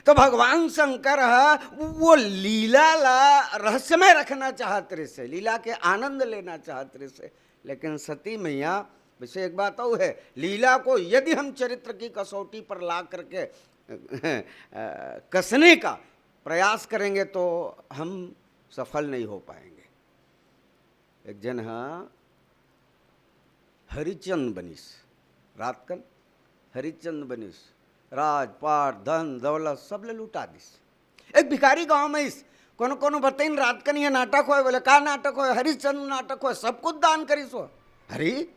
तो भगवान शंकर वो लीला ला रहस्यमय रखना चाहते से, लीला के आनंद लेना चाहते से। लेकिन सती मैया वैसे एक बात और है, लीला को यदि हम चरित्र की कसौटी पर ला करके कसने का प्रयास करेंगे तो हम सफल नहीं हो पाएंगे। एक जन हरिचंद बनीस, रात कन हरिचंद बनीस, राजपाट धन दौलत सब ले लुटा दिस। एक भिखारी गांव में इस कोनो कोनो बताइन रात कन ये नाटक हो, बोले का नाटक हो? हरिचंद नाटक हो, सब कुछ दान करीस हो। हरी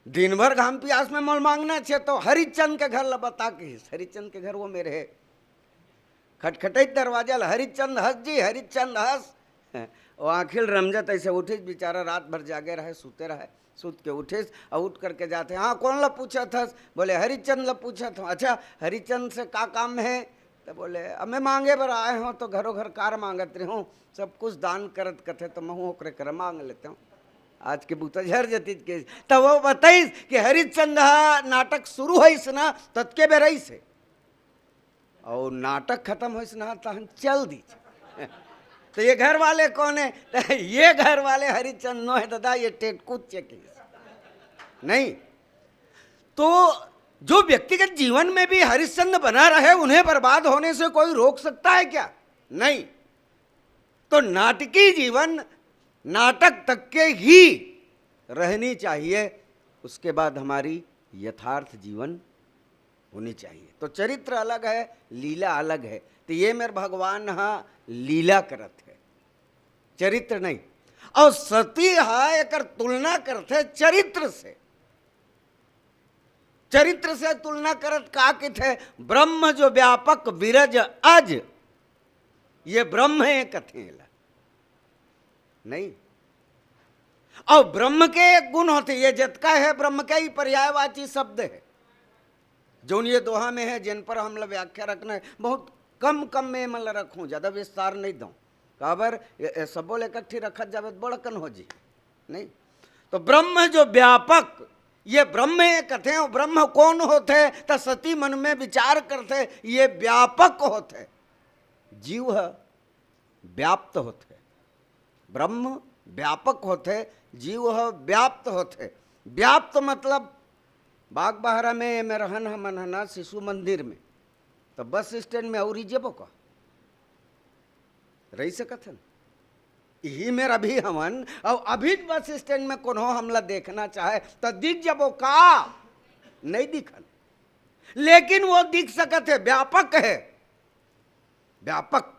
दिन भर घाम प्यास में मोल मांगना छे तो हरिचंद के घर ला बता के, हरिचंद के घर वो मेरे है। खटखटैत दरवाजा ला, हरिचंद हंस जी, हरिचंद हंस। वो आखिर रमजत ऐसे उठे, बेचारा रात भर जागे रहे, सूते रहे, सूत के उठे और उठ करके जाते, हाँ कौन ला पूछा था? बोले हरिचंद ला पूछा था। अच्छा हरिचंद से का काम है? तो बोले मैं मांगे बर आए हूँ, तो घरों घर कार मांगत रही हूँ, सब कुछ दान करत कथे तो मैं ओकरे कर मांग लेता हूँ, आज के बूता झर जतीत के। तब वो बताइस कि हरिचंद नाटक शुरू है ना तत्के बेरई से, और नाटक खत्म हो ना तो हम चल दी। तो ये घर वाले कौन है? तो ये घर वाले हरिचंद नो है दादा, ये टेटकूट चेकिंग नहीं। तो जो व्यक्तिगत जीवन में भी हरिश्चंद बना रहे, उन्हें बर्बाद होने से कोई रोक सकता है क्या? नहीं। तो नाटकीय जीवन नाटक तक के ही रहनी चाहिए, उसके बाद हमारी यथार्थ जीवन होनी चाहिए। तो चरित्र अलग है, लीला अलग है। तो ये मेरे भगवान लीला करत है, चरित्र नहीं। और सती एक तुलना करते चरित्र से, चरित्र से तुलना करत का कित है? ब्रह्म जो व्यापक विरज अज, ये ब्रह्म है कथेला नहीं। और ब्रह्म के एक गुण होते, ये जतका है ब्रह्म का ही पर्यायवाची शब्द है, जो ये दोहा में है, जिन पर हम लोग व्याख्या रखना है बहुत कम कम में मतलब रखूं, ज्यादा विस्तार नहीं दूं, काबर सब बोले इकट्ठी रखत जावे बड़कन हो जी नहीं। तो ब्रह्म जो व्यापक, ये ब्रह्म कथे, और ब्रह्म कौन होते? तो सती मन में विचार करते, ये व्यापक होते, जीव व्याप्त होते, ब्रह्म व्यापक होते, जीव व्याप्त होते। व्याप्त मतलब बाग बहरा में रहन हमन ना शिशु मंदिर में, तो बस स्टैंड में और जबो का रही सकत हन, यही मेरा अभी हमन। और अभी बस स्टैंड में कोनो हमला देखना चाहे तो दिख जबो का? नहीं दिखन, लेकिन वो दिख सकत है, व्यापक है, व्यापक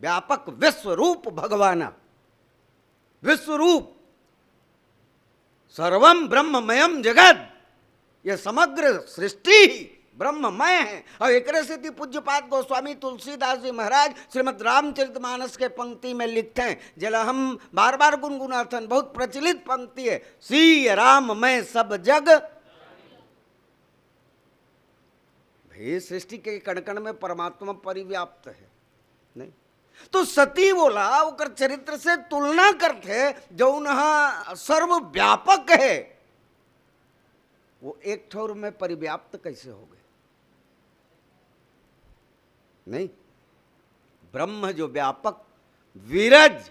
व्यापक विश्व रूप भगवान, विश्व रूप सर्वम ब्रह्ममयम जगत, ये समग्र सृष्टि ब्रह्ममय है। और एक से पूज्यपाद गोस्वामी तुलसीदास जी महाराज श्रीमद् रामचरितमानस के पंक्ति में लिखते हैं, जला हम बार बार गुनगुनाथन, बहुत प्रचलित पंक्ति है, श्री राम मैं सब जग। भाई सृष्टि के कण कण में परमात्मा परिव्याप्त है नहीं। तो सती बोला उकर चरित्र से तुलना करते, जो उन्हा सर्वव्यापक है, वो एक ठौर में परिव्याप्त कैसे हो गए? नहीं। ब्रह्म जो व्यापक विरज,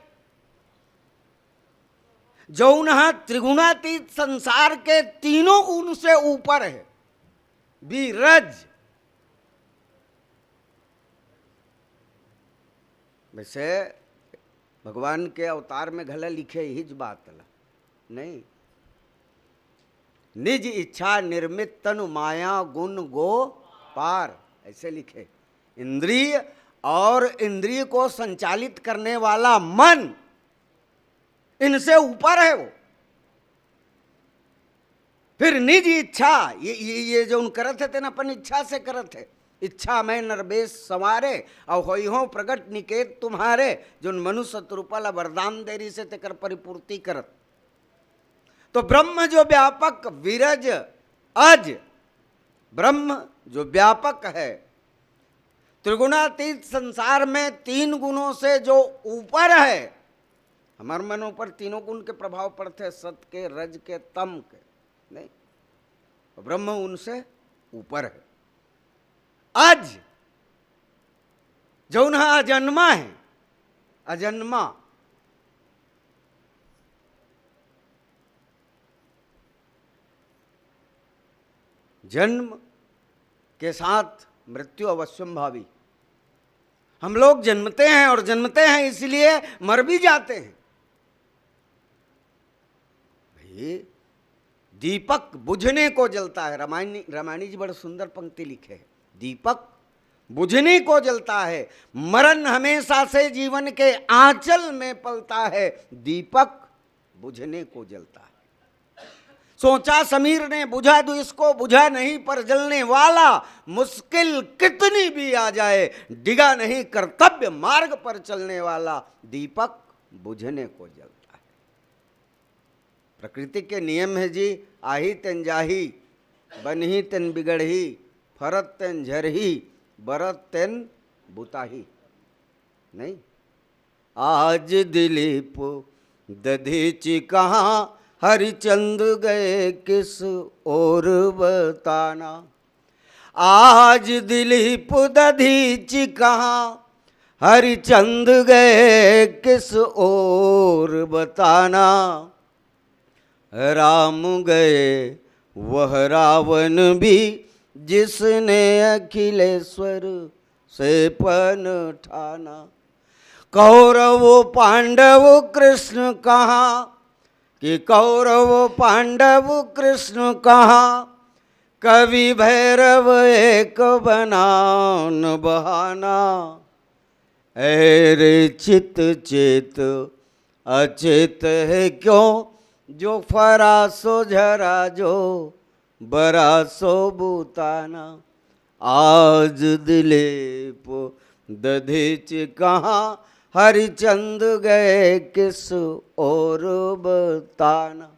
जो उन्हा त्रिगुणातीत संसार के तीनों गुण से ऊपर है, विरज। वैसे भगवान के अवतार में घला लिखे ही बात ला नहीं, निज इच्छा निर्मित तनु माया गुण गो पार, ऐसे लिखे। इंद्रिय और इंद्रिय को संचालित करने वाला मन, इनसे ऊपर है वो। फिर निज इच्छा, ये जो उन करत है तेना अपन इच्छा से करत है, इच्छा में नरबेश संवारे और होई हो प्रगट निकेत तुम्हारे, जो मनुष्य रूपला वरदान देरी से तेकर परिपूर्ति करत। तो ब्रह्म जो व्यापक विरज अज, ब्रह्म जो व्यापक है, त्रिगुणातीत संसार में तीन गुणों से जो ऊपर है, हमारे मनों पर तीनों गुण के प्रभाव पड़ते हैं, सत के, रज के, तम के नहीं, ब्रह्म उनसे ऊपर है। आज जौन अजन्मा है, अजन्मा, जन्म के साथ मृत्यु अवश्यंभावी। हम लोग जन्मते हैं और जन्मते हैं इसलिए मर भी जाते हैं। भाई दीपक बुझने को जलता है। रामायणी जी बड़े सुंदर पंक्ति लिखे हैं, दीपक बुझने को जलता है, मरण हमेशा से जीवन के आंचल में पलता है, दीपक बुझने को जलता है। सोचा समीर ने बुझा दूं इसको, बुझा नहीं पर जलने वाला, मुश्किल कितनी भी आ जाए डिगा नहीं कर्तव्य मार्ग पर चलने वाला, दीपक बुझने को जलता है। प्रकृति के नियम है जी, आही तेन जाही, बनही तेन बिगड़ही, फरत तेन झरही, बरत तेन बुताही। नहीं, आज दिलीप दधीचि कहाँ, हरिचंद गए किस और बताना। आज दिलीप दधीचि कहाँ, हरिचंद गए किस और बताना। राम गए वह रावण भी, जिसने अखिलेश्वर से पन ठाना। कौरव पांडव कृष्ण कहाँ, कि कौरव पांडव कृष्ण कहाँ, कवि भैरव एक बनान बहाना। ऐरे चित चेत अचेत है क्यों, जो फरा सो झरा जो बरा सो बूताना। आज दिलीप दधीच कहाँ, हरिचंद गए किस और बताना।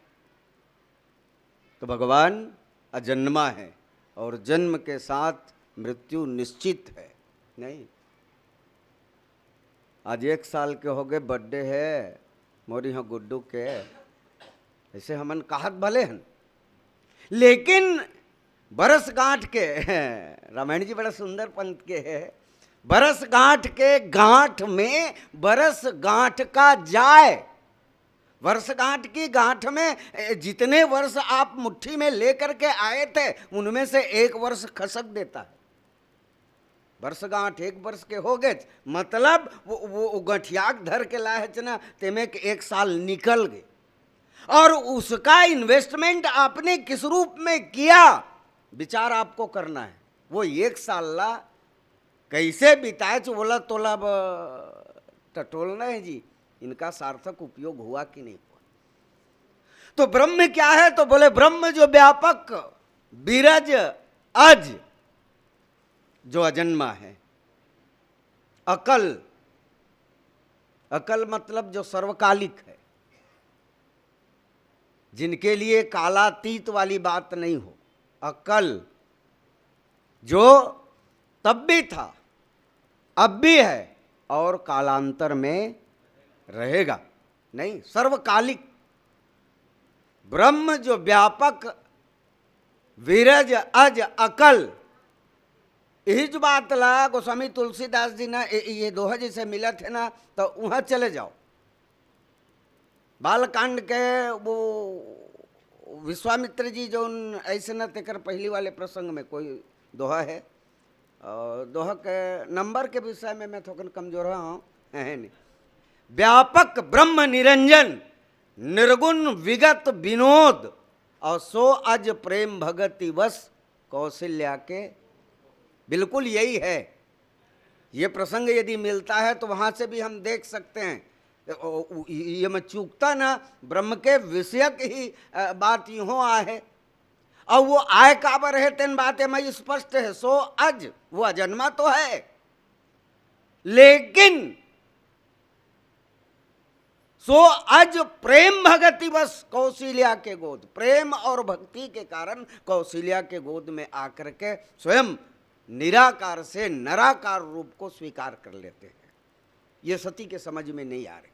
तो भगवान अजन्मा है और जन्म के साथ मृत्यु निश्चित है। नहीं, आज 1 साल के हो गए, बर्थडे है मोरी यहाँ गुड्डू के, ऐसे हमन कहत भले हैं, लेकिन बरस गांठ के रामायण जी बड़ा सुंदर पंथ के है, बरस गांठ के गांठ में बरस गांठ का जाए, वर्ष गांठ की गांठ में जितने वर्ष आप मुट्ठी में लेकर के आए थे उनमें से 1 वर्ष खसक देता है। वर्ष गांठ 1 वर्ष के हो गए, मतलब वो गठियाक धर के लाए ना, तेमें 1 साल निकल गए और उसका इन्वेस्टमेंट आपने किस रूप में किया विचार आपको करना है। वो 1 साल ला कैसे बिताए बोला तोला टटोलना है जी, इनका सार्थक उपयोग हुआ कि नहीं हुआ। तो ब्रह्म क्या है, तो बोले ब्रह्म जो व्यापक बीरज अज, जो अजन्मा है, अकल, अकल मतलब जो सर्वकालिक है, जिनके लिए कालातीत वाली बात नहीं हो, अकल जो तब भी था अब भी है और कालांतर में रहेगा, नहीं सर्वकालिक ब्रह्म जो व्यापक विरज अज अकल। यही जो बात ला गोस्वामी तुलसीदास जी ना ये दोहा जैसे मिला थे ना, तो वहाँ चले जाओ, बालकांड के वो विश्वामित्र जी जो ऐसे न तेकर पहली वाले प्रसंग में कोई दोहा है, और दोहा के नंबर के विषय में मैं थोड़ा कमजोर हूँ, है नहीं। व्यापक ब्रह्म निरंजन निर्गुण विगत विनोद, और सो अज प्रेम भगति वश कौशल्या के, बिल्कुल यही है। ये प्रसंग यदि मिलता है तो वहाँ से भी हम देख सकते हैं, ये मैं चूकता ना, ब्रह्म के विषयक ही बात यूँ आए, और वो आय काबर है तेन बातें मैं स्पष्ट है। सो अज वो अजन्मा तो है, लेकिन सो अज प्रेम भगति बस कौशल्या के गोद, प्रेम और भक्ति के कारण कौशल्या के गोद में आकर के स्वयं निराकार से नराकार रूप को स्वीकार कर लेते हैं। ये सती के समझ में नहीं आ रही है।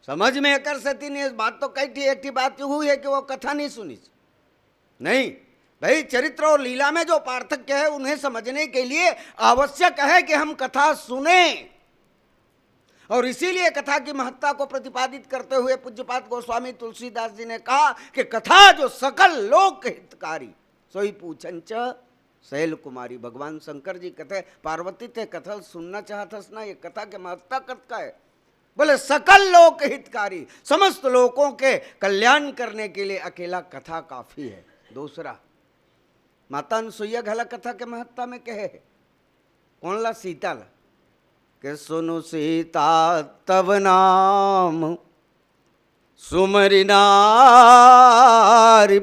समझ में कर सती ने इस बात तो कही थी, एक बात हुई है कि वो कथा नहीं सुनी, नहीं भाई चरित्र और लीला में जो पार्थक्य है उन्हें समझने के लिए आवश्यक है कि हम कथा सुने, और इसीलिए कथा की महत्ता को प्रतिपादित करते हुए पूज्यपाद गोस्वामी तुलसीदास जी ने कहा कि कथा जो सकल लोक हितकारी सोई पूछंच शैल कुमारी। भगवान शंकर जी कहते पार्वती ते कथा सुनना चाहतस ना, ये कथा के महत्ता कत का है? बोले सकल लोक हितकारी, समस्त लोगों के कल्याण करने के लिए अकेला कथा काफी है। दूसरा माता अनुसुईया घला कथा के महत्ता में कहे कौन ला? सीता ला के सुनु सीता तब नाम सुमरि नारी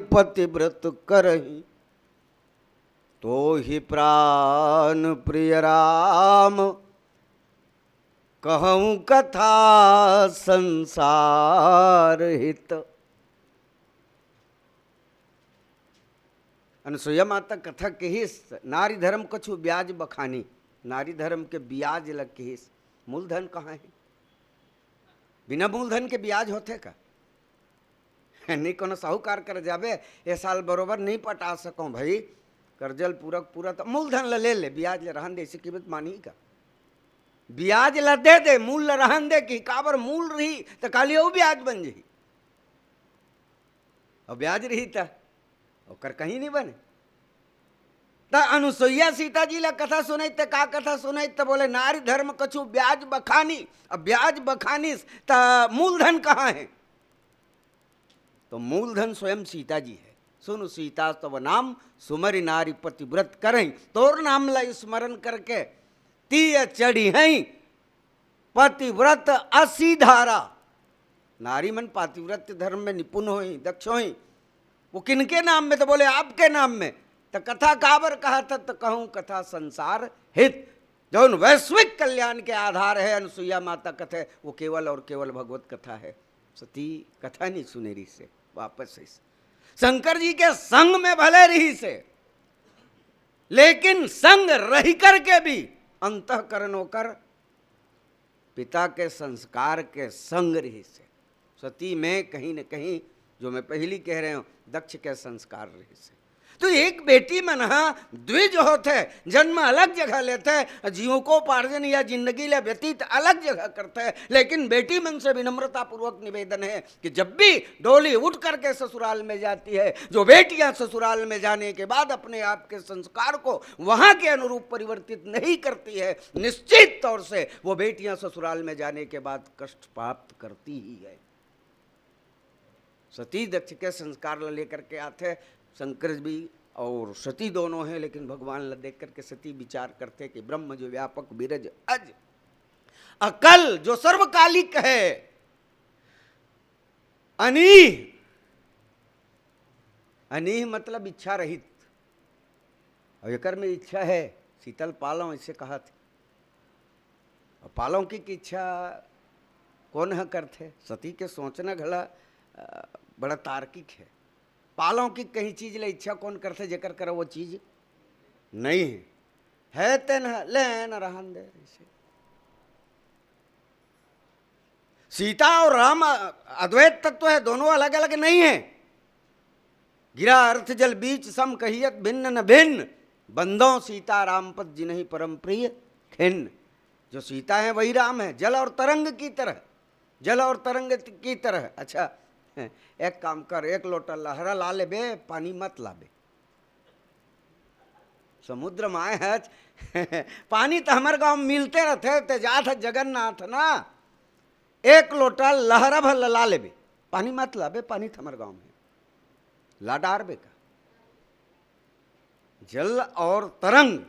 पतिव्रत करही, तो ही प्राण प्रिय राम कहूँ कथा संसार हित। अनुसुईया माता कथा कहिस नारी धर्म कछु ब्याज बखानी, नारी धर्म के ब्याज लग कहिस। मूलधन कहाँ है? बिना मूलधन के ब्याज होते का? नहीं कोनो साहूकार कर जाबे ये साल बरोबर नहीं पटा सको भाई, कर्जल पूरक पूरा तो मूलधन ले ले, ब्याज ले रहन दे, इसी कीमत मानी का? ब्याज ला दे दे, मूल ला रहन दे कि काबर मूल रही तो काली वो ब्याज बन जी, और ब्याज रही था और कहीं नहीं बने। तो अनुसुईया सीता जी ला कथा सुनाई तो का कथा सुनाई? तो बोले नारी धर्म कछु ब्याज बखानी। अब ब्याज बखानी तो मूलधन कहाँ है? तो मूलधन स्वयं सीता जी है। सुन सीता तब नाम सुमरि नारी पतिव्रत करें, तोर नाम ला स्मरण करके तीय चढ़ी है पतिव्रत असी धारा। नारी मन पातिव्रत धर्म में निपुण हो, दक्ष हो। वो किनके नाम में? तो बोले आपके नाम में। तो कथा काबर कहा था? तो कहूँ कथा संसार हित, जो वैश्विक कल्याण के आधार है। अनुसुईया माता कथे वो केवल और केवल भगवत कथा है। सती कथा नहीं सुनेरी से वापस से शंकर जी के संग में भले रही से, लेकिन संग रही करके भी अंतःकरण होकर पिता के संस्कार के संग रही से। सती में कहीं न कहीं जो मैं पहली कह रहे हूं दक्ष के संस्कार रही से। तो एक बेटी मन द्विज होते, जन्म अलग जगह लेते, जीवकोपार्जन या जिंदगी ले व्यतीत अलग जगह करते हैं, लेकिन बेटी मन से विनम्रता पूर्वक निवेदन है कि जब भी डोली उठ करके ससुराल में जाती है, जो बेटियां ससुराल में जाने के बाद अपने आप के संस्कार को वहां के अनुरूप परिवर्तित नहीं करती है, निश्चित तौर से वो बेटियां ससुराल में जाने के बाद कष्ट प्राप्त करती ही है। सती दक्ष के संस्कार लेकर के आते, शंकर भी और सती दोनों हैं, लेकिन भगवान ला देख करके सती विचार करते कि ब्रह्म जो व्यापक बीरज अज अकल जो सर्वकालिक है, अनीह, अनीह मतलब इच्छा रहित, और एकर में इच्छा है। शीतल पालों इसे कहा थे, और पालों की इच्छा कौन है करते? सती के सोचना घड़ा बड़ा तार्किक है। पालों की कहीं चीज ले इच्छा कौन करते? जेकर करो वो चीज नहीं है तेन ले न रहन दे। सीता और राम अद्वैत तत्व है, दोनों अलग अलग नहीं है। गिरा अर्थ जल बीच सम कहियत भिन्न न भिन्न, बंदों सीता राम पद जिन्हीं परम प्रिय खिन्न। जो सीता है वही राम है, जल और तरंग की तरह, जल और तरंग की तरह। अच्छा एक काम कर, एक लोटा लहरा ला ले बे, पानी मत ला बे। समुद्र माए है पानी तो हमारे गांव मिलते रहते, ते जात जगन्नाथ ना, एक लोटा लहरा भर ला ले बे, पानी मत ला बे, पानी तो हमारे गांव में ला डार बे का। जल और तरंग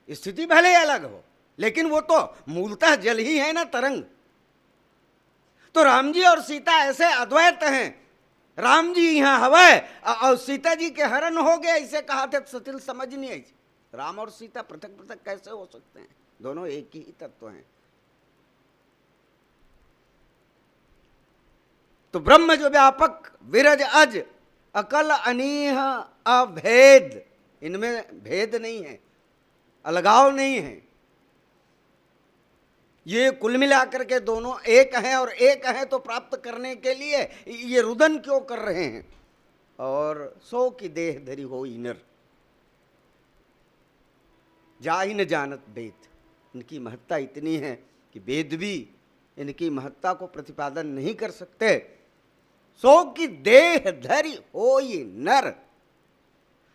स्थिति भले अलग हो, लेकिन वो तो मूलतः जल ही है ना, तरंग। तो राम जी और सीता ऐसे अद्वैत हैं, राम जी यहाँ हवाए और सीता जी के हरण हो गए, इसे कहा थे सतिल समझ नहीं आई। राम और सीता पृथक पृथक कैसे हो सकते हैं? दोनों एक ही तत्व हैं। तो ब्रह्म जो व्यापक विरज अज अकल अनीह अभेद, इनमें भेद नहीं है, अलगाव नहीं है। ये कुल मिलाकर के दोनों एक हैं, और एक हैं तो प्राप्त करने के लिए ये रुदन क्यों कर रहे हैं? और सो की देह धरी हो नर, जा ही न जानत वेद। इनकी महत्ता इतनी है कि वेद भी इनकी महत्ता को प्रतिपादन नहीं कर सकते। सो की देह धरी हो नर।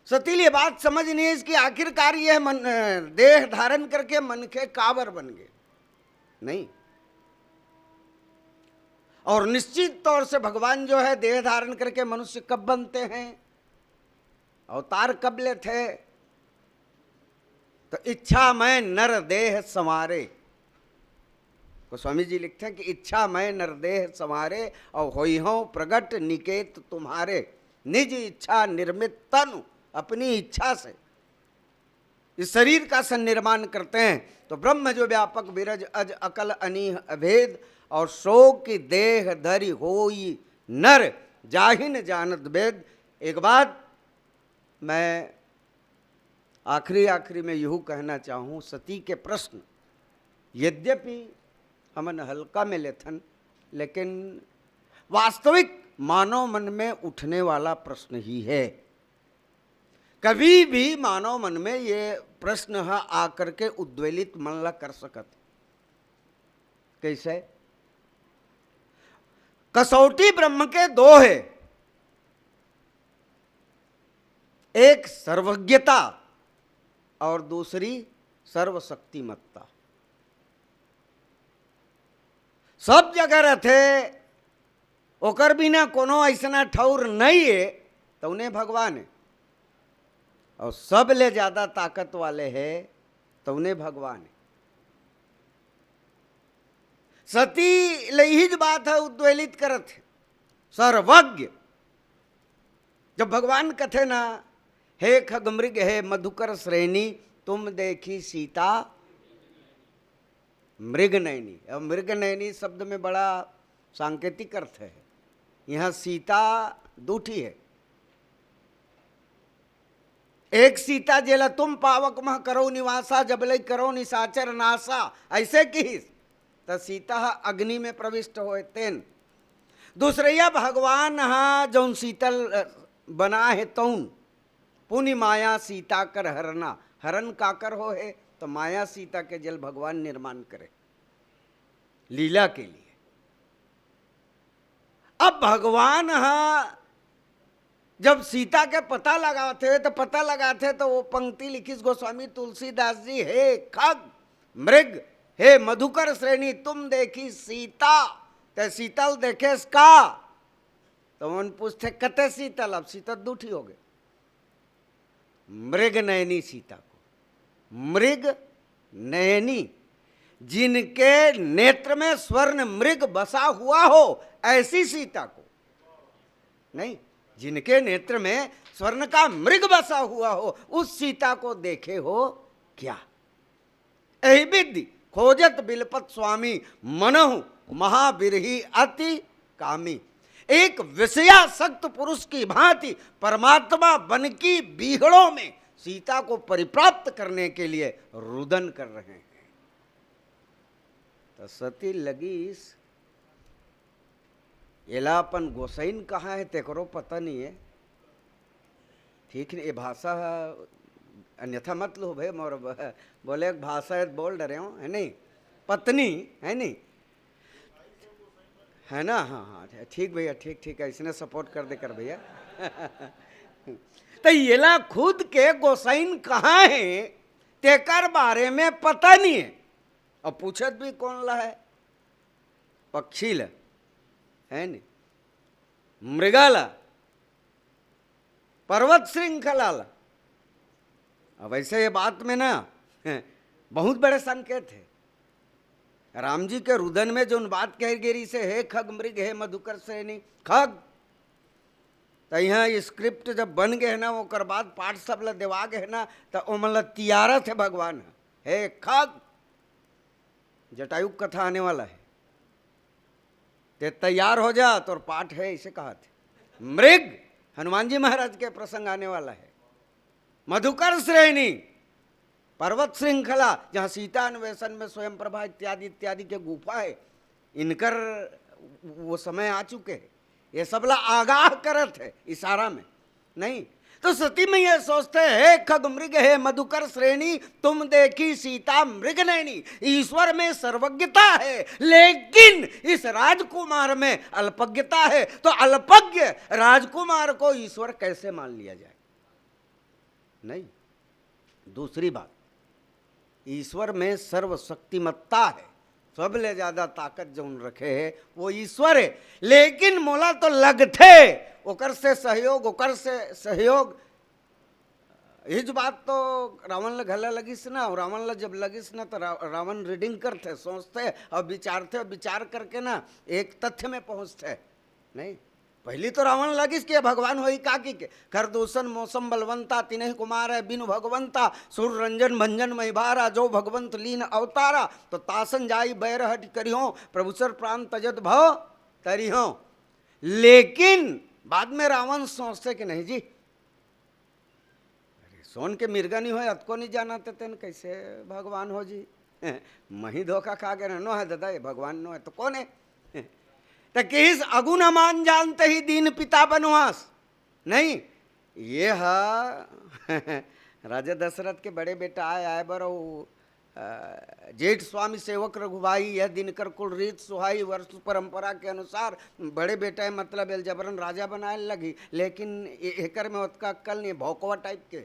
सतील ये बात समझनी है इसकी, आखिरकार यह मन देह धारण करके मन के काबर बन गए नहीं। और निश्चित तौर से भगवान जो है देह धारण करके मनुष्य कब बनते हैं, अवतार कब ले थे, तो इच्छा में नर देह संवारे। गोस्वामी जी लिखते हैं कि इच्छा में नर देह संवारे और होई हो प्रगट निकेत तुम्हारे। निज इच्छा निर्मित तनु, अपनी इच्छा से इस शरीर का सन्निर्माण करते हैं। तो ब्रह्म जो व्यापक विरज अज अकल अनीह अभेद, और शोक की देह धरी होई नर, जाहिन जानत वेद। एक बात मैं आखिरी में यूँ कहना चाहूँ, सती के प्रश्न यद्यपि हमन हल्का में लेथन, लेकिन वास्तविक मानव मन में उठने वाला प्रश्न ही है। कभी भी मानव मन में ये प्रश्न आकर के उद्वेलित मन ला कर सकत। कैसे? कसौटी ब्रह्म के दो है, एक सर्वज्ञता और दूसरी सर्वशक्तिमत्ता। सब जगह रहते ओकर बिना कोनो ऐसा ठौर नहीं है तो उन्हें भगवान है, और सब ले ज्यादा ताकत वाले है तो उन्हें भगवान है। सती लही बात है उद्वेलित करत है। सर्वज्ञ जब भगवान कथे ना, हे खग मृग हे मधुकर श्रेणी, तुम देखी सीता मृग नयनी। अब मृग नयनी शब्द में बड़ा सांकेतिक अर्थ है। यहाँ सीता दूठी है, एक सीता जेला तुम पावक मह करो निवासा, जबले करो निशाचर नासा। ऐसे की तो सीता अग्नि में प्रविष्ट होए तेन। दूसरैया भगवान जौन शीतल बना है तौन, पुनि माया सीता कर हरना। हरण काकर हो है तो माया सीता के जल भगवान निर्माण करे लीला के लिए। अब भगवान जब सीता के पता लगाते तो वो पंक्ति लिखिस गोस्वामी तुलसीदास जी, हे खग मृग हे मधुकर श्रेणी, तुम देखी सीता। ते शीतल देखे का तो मन पूछते कते शीतल। अब शीतल दूठी हो गए। मृग नयनी सीता को, मृग नयनी जिनके नेत्र में स्वर्ण मृग बसा हुआ हो, ऐसी सीता को नहीं, जिनके नेत्र में स्वर्ण का मृग बसा हुआ हो, उस सीता को देखे हो क्या? यही विधि खोजत बिलपत स्वामी, मनहु महाबिरही अति कामी। एक विषयासक्त पुरुष की भांति परमात्मा बन की बीहड़ों में सीता को परिप्राप्त करने के लिए रुदन कर रहे हैं। तो सती लगीस एलापन गोसाइन कहाँ है तेकरो पता नहीं है। ठीक है, ये भाषा अन्यथा मत लो भाई, मोर बोले भाषा बोल डरे हो है नहीं, पत्नी है नहीं है ना। हाँ हाँ ठीक भैया, ठीक ठीक है, इसने सपोर्ट कर दे कर भैया। तो ये ला खुद के गोसाइन कहाँ है तेकर बारे में पता नहीं है। और पूछत भी कौन ला है? पक्षी ला है नहीं, मृगाला, पर्वत श्रृंखला ला। अब ऐसे ये बात में ना बहुत बड़े संकेत है। राम जी के रुदन में जो बात कह गिरी से, हे खग मृग हे मधुकर श्रेणी, खग तो यहाँ स्क्रिप्ट जब बन गए ना, वो कर बाद पाठ सब ला देवा गए ना, तो वो मतलब तियारा थे भगवान, हे खग। जटायु कथा आने वाला है, ते तैयार हो जा तो पाठ है, इसे कहा थे। मृग हनुमान जी महाराज के प्रसंग आने वाला है। मधुकर श्रेणी पर्वत श्रृंखला, जहाँ सीता अन्वेषण में स्वयं प्रभा इत्यादि इत्यादि के गुफा है, इनकर वो समय आ चुके हैं। ये सबला आगाह करत है इशारा में नहीं। तो सती में ये सोचते है खग मृग है मधुकर श्रेणी, तुम देखी सीता मृग नैनी। ईश्वर में सर्वज्ञता है लेकिन इस राजकुमार में अल्पज्ञता है। तो अल्पज्ञ राजकुमार को ईश्वर कैसे मान लिया जाए? नहीं। दूसरी बात, ईश्वर में सर्वशक्तिमत्ता है, सब ले ज्यादा ताकत जो रखे है वो ईश्वर है। लेकिन मोला तो लगथे ओकर से सहयोग इस बात तो रावण ल घला लगिस ना। रावण ल जब लगिस ना तो रावण रीडिंग करते, सोचते और विचारते, और विचार करके ना एक तथ्य में पहुंचते। नहीं, पहली तो रावण लगिस कि भगवान होई काकी के कर दूषण मौसम बलवंता, तिन्ह कुमार है बिनु भगवंता, सुर रंजन भंजन महिभारा, जो भगवंत लीन अवतारा, तो तासन जाई बैर हट करियो, प्रभुसर प्राण तजत भव तरिहो। लेकिन बाद में रावण सोचते कि नहीं जी, अरे सोन के मिर्गा नहीं हो, अतको नहीं जाना तेन कैसे भगवान हो जी। मही धोखा खा गए नो है दादा, ये भगवान नो है तो कौन है? तो किस अगुन अमान जानते ही दीन पिता बनवास। नहीं, ये राजा दशरथ के बड़े बेटा आए बरो जेठ स्वामी सेवक रघुभाई, यह दिनकर कुल रीत सुहाई, वर्ष परंपरा के अनुसार बड़े बेटा मतलब एल जबरन राजा बनाए लगी। लेकिन एकर में उसका अक्कल नहीं, भौकवा टाइप के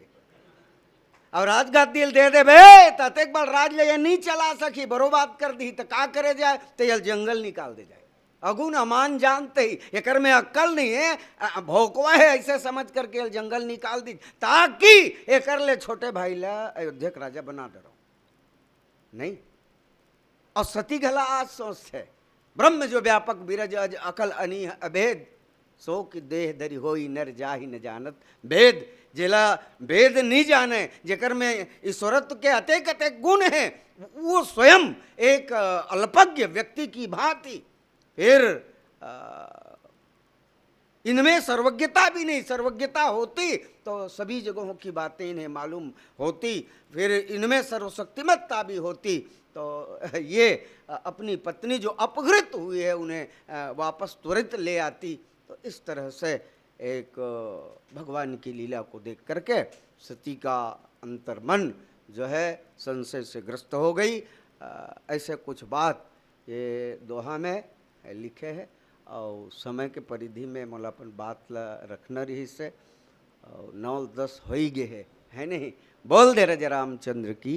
और राजगादी दे दे बे तत एक बार राज ले नहीं चला सकी, बरो बात कर दी तो का करे जाए, तो यल जंगल निकाल दे जाए। अगुन अमान जानते ही एकर में अक्कल नहीं है, भौकवा है, ऐसे समझ करके जंगल निकाल दी ताकि एकर ले छोटे भाई ला अयोध्या का राजा बना दे रहा। नहीं, और सती घला आज सोचते ब्रह्म जो व्यापक बिरज अज अकल अनी अभेद, सो कि देह धरि होई नर जाहि न जानत भेद। जिला भेद नहीं जाने, जेकर में ईश्वरत्व के अतेक अतेक गुण हैं, वो स्वयं एक अल्पज्ञ व्यक्ति की भांति। फिर इनमें सर्वज्ञता भी नहीं, सर्वज्ञता होती तो सभी जगहों की बातें इन्हें मालूम होती। फिर इनमें सर्वशक्तिमत्ता भी होती तो ये अपनी पत्नी जो अपहृत हुई है उन्हें वापस त्वरित ले आती। तो इस तरह से एक भगवान की लीला को देख करके सती का अंतर्मन जो है संशय से ग्रस्त हो गई। ऐसे कुछ बात ये दोहा में लिखे है और समय के परिधि में मोला अपन बात ला रखना रही से, और 9-10 हो ही गए है नहीं। बोल दे राजा रामचंद्र की।